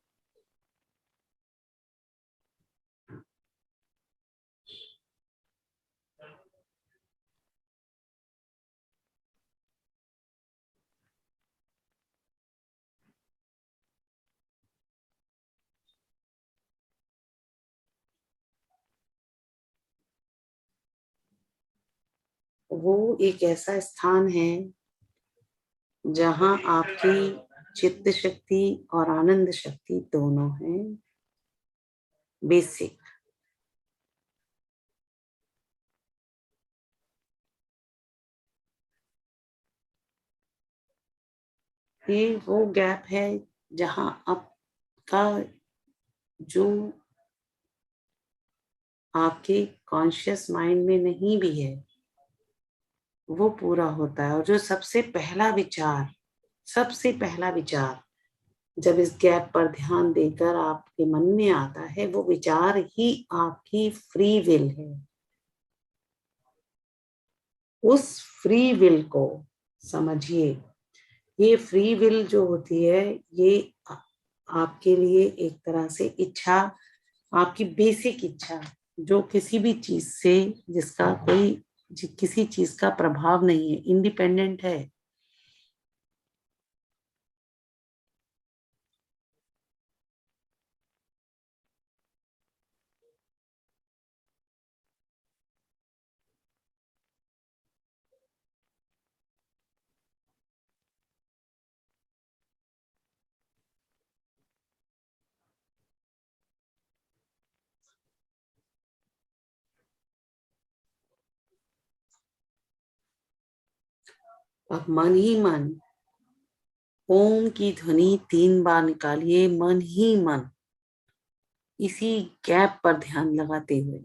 वो एक ऐसा स्थान है जहां आपकी चित्त शक्ति और आनंद शक्ति दोनों हैं, बेसिक। ये वो गैप है जहां आपका जो आपके कॉन्शियस माइंड में नहीं भी है वो पूरा होता है। और जो सबसे पहला विचार जब इस गैप पर ध्यान देकर आपके मन में आता है, वो विचार ही आपकी फ्री विल है। उस फ्री विल को समझिए। ये फ्री विल जो होती है ये आपके लिए एक तरह से इच्छा, आपकी बेसिक इच्छा, जो किसी भी चीज से जिसका कोई किसी चीज का प्रभाव नहीं है, इंडिपेंडेंट है। अब मन ही मन ओम की ध्वनि 3 बार निकालिए, मन ही मन, इसी गैप पर ध्यान लगाते हुए।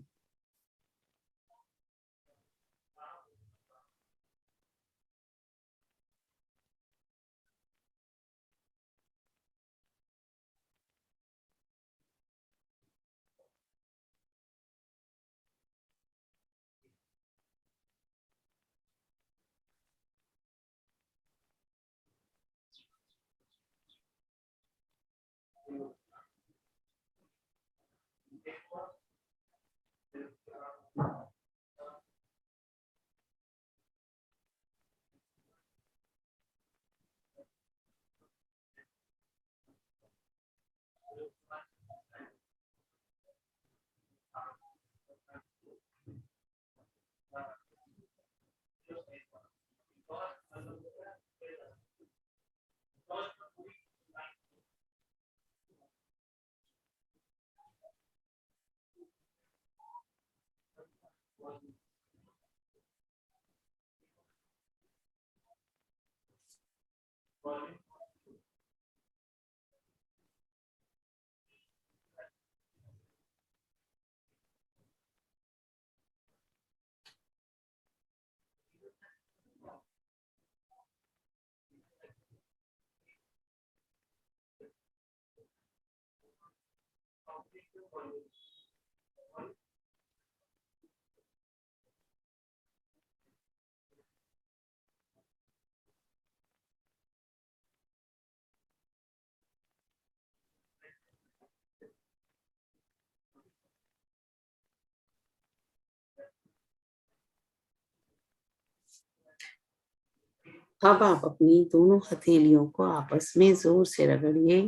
अब आप अपनी दोनों हथेलियों को आपस में जोर से रगड़िए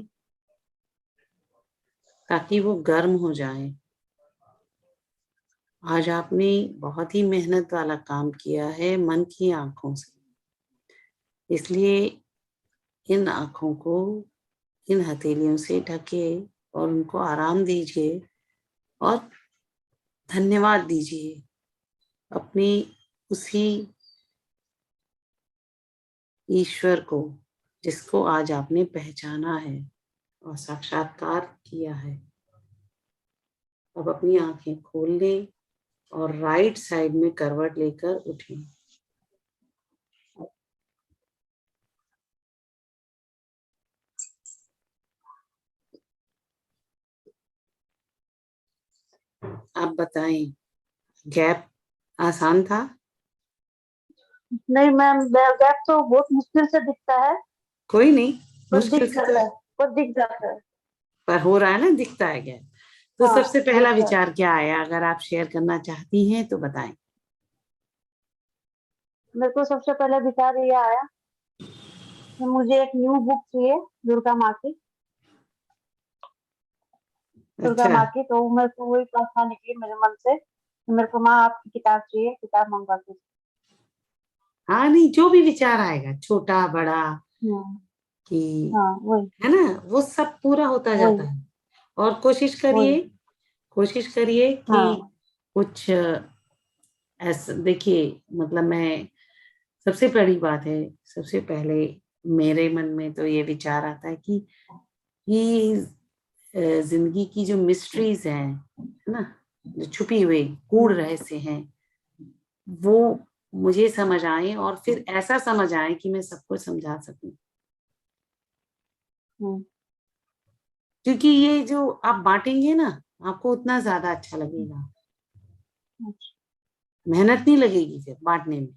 ताकि वो गर्म हो जाए। आज आपने बहुत ही मेहनत वाला काम किया है मन की आंखों से, इसलिए इन आंखों को इन हथेलियों से ढके और उनको आराम दीजिए और धन्यवाद दीजिए अपनी उसी ईश्वर को जिसको आज आपने पहचाना है और साक्षात्कार किया है। अब अपनी आंखें खोल लें और राइट साइड में करवट लेकर उठें। आप बताएं, गैप आसान था? नहीं मैम, गैप तो बहुत मुश्किल से दिखता है, कोई नहीं, पर मुश्किल दिख से जाता तो है, पर दिख जाता है। पर हो रहा है ना, दिखता है गैप। तो हाँ, सबसे पहला दिखता है। विचार क्या आया, अगर आप शेयर करना चाहती हैं तो बताएं। मेरे को सबसे पहले विचार ये आया कि मुझे एक न्यू बुक चाहिए, दुर्गा माँ की। दुर्गा अच्छा, माँ की, तो मेरे को वही प्रार्थना निकली मेरे मन से कि मेरे को माँ आपकी किताब चाहिए, किताब मंगवा के। हाँ नहीं, जो भी विचार आएगा, छोटा बड़ा, हम्म। कि हाँ, वही है ना, वो सब पूरा होता जाता वही है। और वही। कोशिश करिए कि हाँ। कुछ ऐसा देखिए, मतलब मैं, सबसे बड़ी बात है, सबसे पहले मेरे मन में तो ये विचार आता है कि ये जिंदगी की जो मिस्ट्रीज हैं, है ना, जो छुपी हुए गूढ़ हम्म। रहस्य हैं, वो मुझे समझ आए, और फिर ऐसा समझ आए कि मैं सबको समझा सकूं। हम्म। क्योंकि ये जो आप बांटेंगे ना, आपको उतना ज्यादा अच्छा लगेगा, अच्छा। मेहनत नहीं लगेगी फिर बांटने में।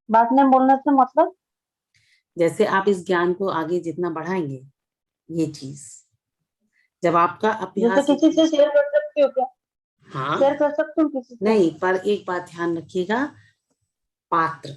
बात नहीं बोलने से मतलब? जैसे आप इस ज्ञान को आगे जितना बढ़ाएंगे, ये चीज जब आपका जैसे अभ्यास किसी होगा। से शेयर कर सकती हो क्या? हाँ, शेयर कर सकती हूँ किसी से? नहीं, पर एक बात ध्यान रखिएगा, पात्र